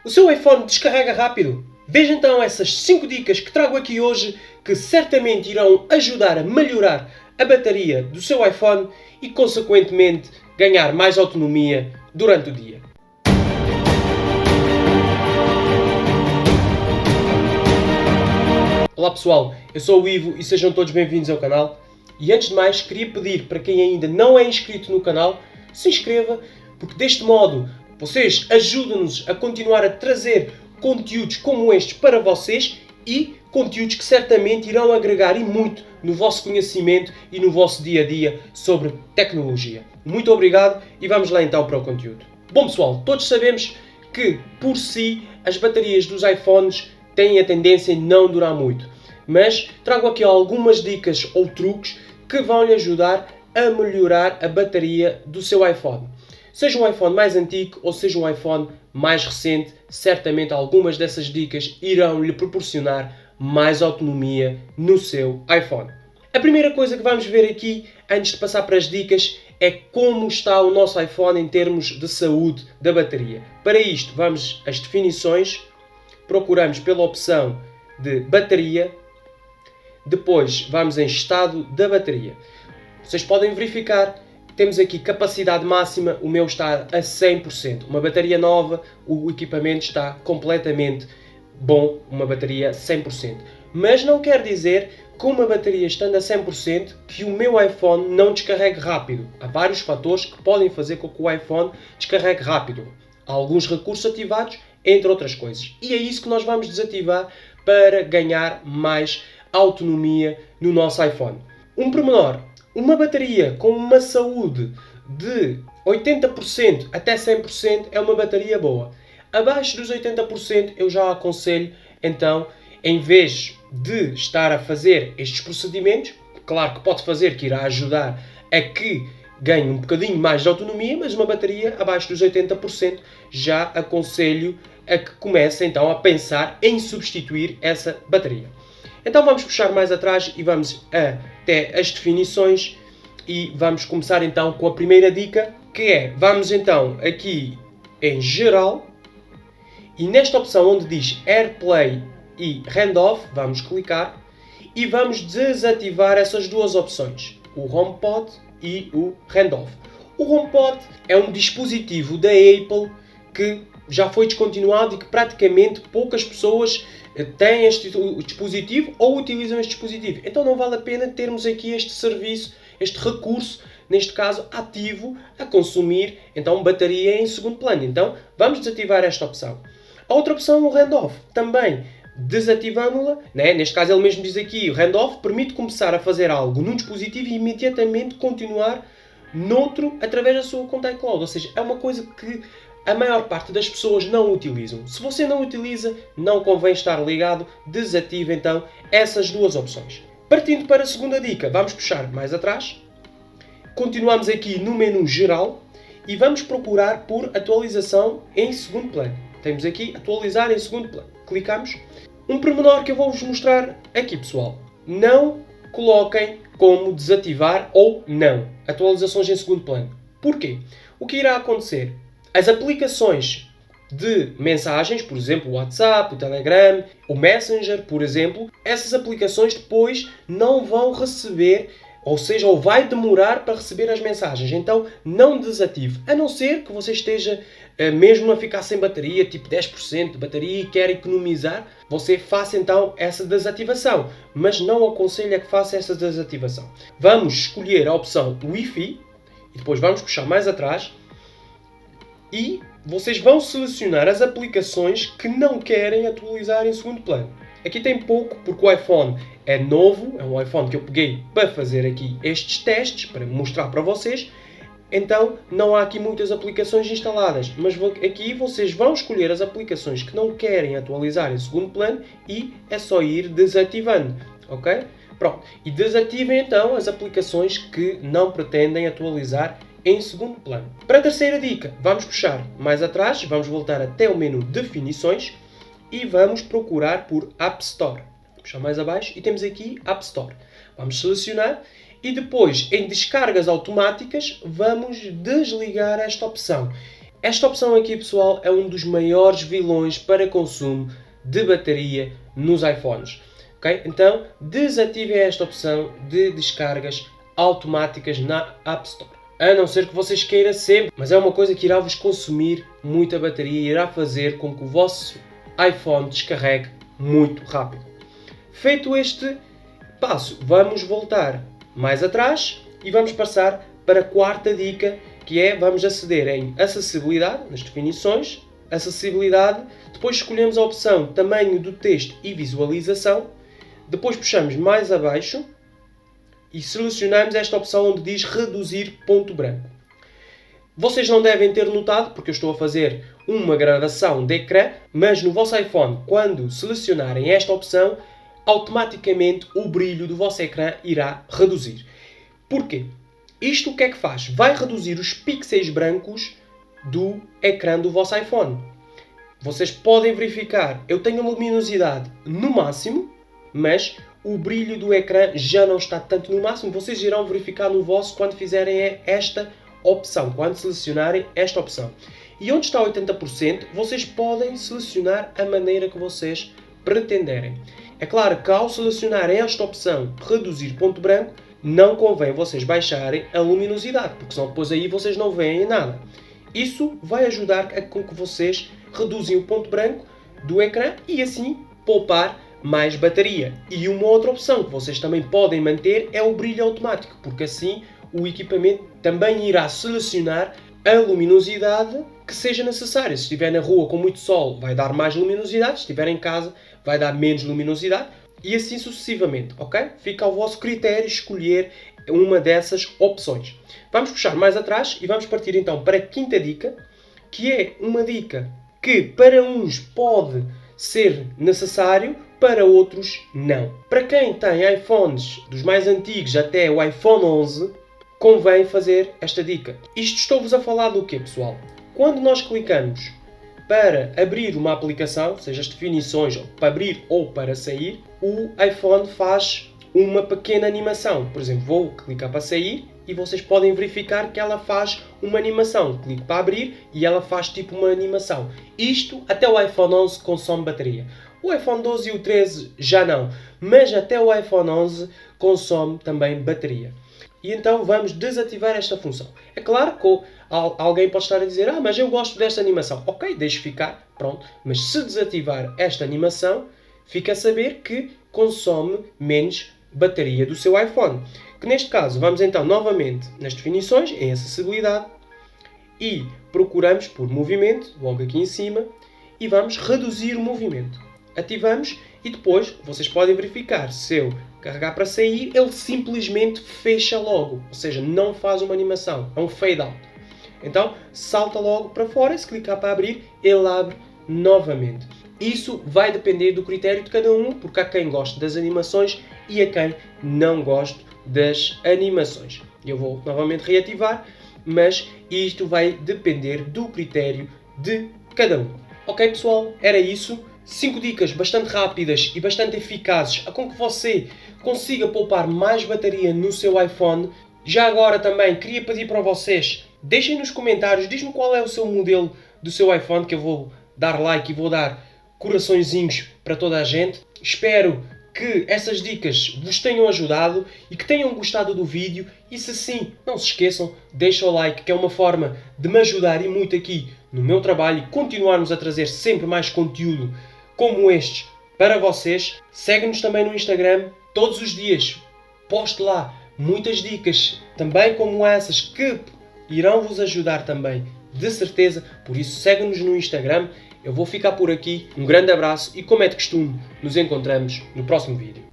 O seu iPhone descarrega rápido? Veja então essas 5 dicas que trago aqui hoje que certamente irão ajudar a melhorar a bateria do seu iPhone e, consequentemente, ganhar mais autonomia durante o dia. Olá pessoal, eu sou o Ivo e sejam todos bem-vindos ao canal. E antes de mais, queria pedir para quem ainda não é inscrito no canal, se inscreva, porque deste modo vocês ajudam-nos a continuar a trazer conteúdos como estes para vocês e conteúdos que certamente irão agregar e muito no vosso conhecimento e no vosso dia-a-dia sobre tecnologia. Muito obrigado e vamos lá então para o conteúdo. Bom pessoal, todos sabemos que por si as baterias dos iPhones têm a tendência em não durar muito, mas trago aqui algumas dicas ou truques que vão lhe ajudar a melhorar a bateria do seu iPhone. Seja um iPhone mais antigo ou seja um iPhone mais recente, certamente algumas dessas dicas irão lhe proporcionar mais autonomia no seu iPhone. A primeira coisa que vamos ver aqui, antes de passar para as dicas, é como está o nosso iPhone em termos de saúde da bateria. Para isto, vamos às definições, procuramos pela opção de bateria, depois vamos em estado da bateria. Vocês podem verificar, temos aqui capacidade máxima, o meu está a 100%. Uma bateria nova, o equipamento está completamente bom, uma bateria 100%. Mas não quer dizer que uma bateria estando a 100% que o meu iPhone não descarregue rápido. Há vários fatores que podem fazer com que o iPhone descarregue rápido. Há alguns recursos ativados, entre outras coisas. E é isso que nós vamos desativar para ganhar mais autonomia no nosso iPhone. Um pormenor, uma bateria com uma saúde de 80% até 100% é uma bateria boa. Abaixo dos 80% eu já aconselho, então, em vez de estar a fazer estes procedimentos, claro que pode fazer, que irá ajudar a que ganhe um bocadinho mais de autonomia, mas uma bateria abaixo dos 80% já aconselho a que comece então a pensar em substituir essa bateria. Então vamos puxar mais atrás e vamos até as definições e vamos começar então com a primeira dica, que é, vamos então aqui em geral e nesta opção onde diz AirPlay e Handoff, vamos clicar e vamos desativar essas duas opções, o HomePod e o Handoff. O HomePod é um dispositivo da Apple que já foi descontinuado e que praticamente poucas pessoas têm este dispositivo ou utilizam este dispositivo. Então não vale a pena termos aqui este serviço, este recurso, neste caso ativo, a consumir então bateria em segundo plano. Então vamos desativar esta opção. A outra opção é o Handoff. Também desativando-la, né? Neste caso ele mesmo diz aqui, o Handoff permite começar a fazer algo num dispositivo e imediatamente continuar noutro através da sua conta iCloud. Ou seja, é uma coisa que a maior parte das pessoas não utilizam. Se você não utiliza, não convém estar ligado, desative então essas duas opções. Partindo para a segunda dica, vamos puxar mais atrás, continuamos aqui no menu geral e vamos procurar por atualização em segundo plano. Temos aqui atualizar em segundo plano. Clicamos. Um pormenor que eu vou-vos mostrar aqui, pessoal. Não coloquem como desativar ou não atualizações em segundo plano. Porquê? O que irá acontecer? As aplicações de mensagens, por exemplo, o WhatsApp, o Telegram, o Messenger, por exemplo, essas aplicações depois não vão receber, ou seja, ou vai demorar para receber as mensagens. Então, não desative. A não ser que você esteja mesmo a ficar sem bateria, tipo 10% de bateria e quer economizar, você faça então essa desativação. Mas não aconselho a que faça essa desativação. Vamos escolher a opção Wi-Fi e depois vamos puxar mais atrás. E vocês vão selecionar as aplicações que não querem atualizar em segundo plano. Aqui tem pouco, porque o iPhone é novo, é um iPhone que eu peguei para fazer aqui estes testes, para mostrar para vocês. Então não há aqui muitas aplicações instaladas, mas aqui vocês vão escolher as aplicações que não querem atualizar em segundo plano e é só ir desativando, ok? Pronto, e desativem então as aplicações que não pretendem atualizar em segundo plano. Para a terceira dica, vamos puxar mais atrás, vamos voltar até o menu Definições e vamos procurar por App Store. Puxar mais abaixo e temos aqui App Store. Vamos selecionar e depois em Descargas Automáticas vamos desligar esta opção. Esta opção aqui, pessoal, é um dos maiores vilões para consumo de bateria nos iPhones. Okay? Então, desativem esta opção de descargas automáticas na App Store. A não ser que vocês queiram sempre, mas é uma coisa que irá vos consumir muita bateria e irá fazer com que o vosso iPhone descarregue muito rápido. Feito este passo, vamos voltar mais atrás e vamos passar para a quarta dica, que é, vamos aceder em acessibilidade, nas definições, acessibilidade, depois escolhemos a opção tamanho do texto e visualização, depois puxamos mais abaixo e selecionamos esta opção onde diz reduzir ponto branco. Vocês não devem ter notado, porque eu estou a fazer uma gravação de ecrã, mas no vosso iPhone, quando selecionarem esta opção, automaticamente o brilho do vosso ecrã irá reduzir. Porquê? Isto o que é que faz? Vai reduzir os pixels brancos do ecrã do vosso iPhone. Vocês podem verificar, eu tenho a luminosidade no máximo, mas o brilho do ecrã já não está tanto no máximo. Vocês irão verificar no vosso quando fizerem esta opção, quando selecionarem esta opção. E onde está 80%, vocês podem selecionar a maneira que vocês pretenderem. É claro que ao selecionarem esta opção, reduzir ponto branco, não convém vocês baixarem a luminosidade, porque senão depois aí vocês não veem nada. Isso vai ajudar a com que vocês reduzem o ponto branco do ecrã e assim poupar mais bateria. E uma outra opção que vocês também podem manter é o brilho automático, porque assim o equipamento também irá selecionar a luminosidade que seja necessária. Se estiver na rua com muito sol, vai dar mais luminosidade. Se estiver em casa, vai dar menos luminosidade. E assim sucessivamente, ok? Fica ao vosso critério escolher uma dessas opções. Vamos puxar mais atrás e vamos partir então para a quinta dica, que é uma dica que para uns pode ser necessário, para outros não. Para quem tem iPhones dos mais antigos até o iPhone 11, convém fazer esta dica. Isto estou-vos a falar do quê, pessoal? Quando nós clicamos para abrir uma aplicação, seja as definições, ou para abrir ou para sair, o iPhone faz uma pequena animação. Por exemplo, vou clicar para sair e vocês podem verificar que ela faz uma animação. Clico para abrir e ela faz tipo uma animação. Isto até o iPhone 11 consome bateria. O iPhone 12 e o 13 já não, mas até o iPhone 11 consome também bateria. E então vamos desativar esta função. É claro que alguém pode estar a dizer, mas eu gosto desta animação. Ok, deixe ficar, pronto. Mas se desativar esta animação, fica a saber que consome menos bateria do seu iPhone. Que neste caso, vamos então novamente nas definições, em acessibilidade, e procuramos por movimento, logo aqui em cima, e vamos reduzir o movimento. Ativamos e depois vocês podem verificar, se eu carregar para sair, ele simplesmente fecha logo, ou seja, não faz uma animação, é um fade out. Então salta logo para fora e se clicar para abrir, ele abre novamente. Isso vai depender do critério de cada um, porque há quem goste das animações e há quem não goste das animações. Eu vou novamente reativar, mas isto vai depender do critério de cada um. Ok, pessoal? Era isso. 5 dicas bastante rápidas e bastante eficazes a com que você consiga poupar mais bateria no seu iPhone. Já agora também queria pedir para vocês, deixem nos comentários, diz-me qual é o seu modelo do seu iPhone, que eu vou dar like e vou dar coraçõezinhos para toda a gente. Espero que essas dicas vos tenham ajudado e que tenham gostado do vídeo. E se sim, não se esqueçam, deixem o like, que é uma forma de me ajudar e muito aqui no meu trabalho e continuarmos a trazer sempre mais conteúdo como estes para vocês. Segue-nos também no Instagram, todos os dias posto lá muitas dicas também como essas que irão vos ajudar também, de certeza. Por isso segue-nos no Instagram. Eu vou ficar por aqui, um grande abraço e como é de costume, nos encontramos no próximo vídeo.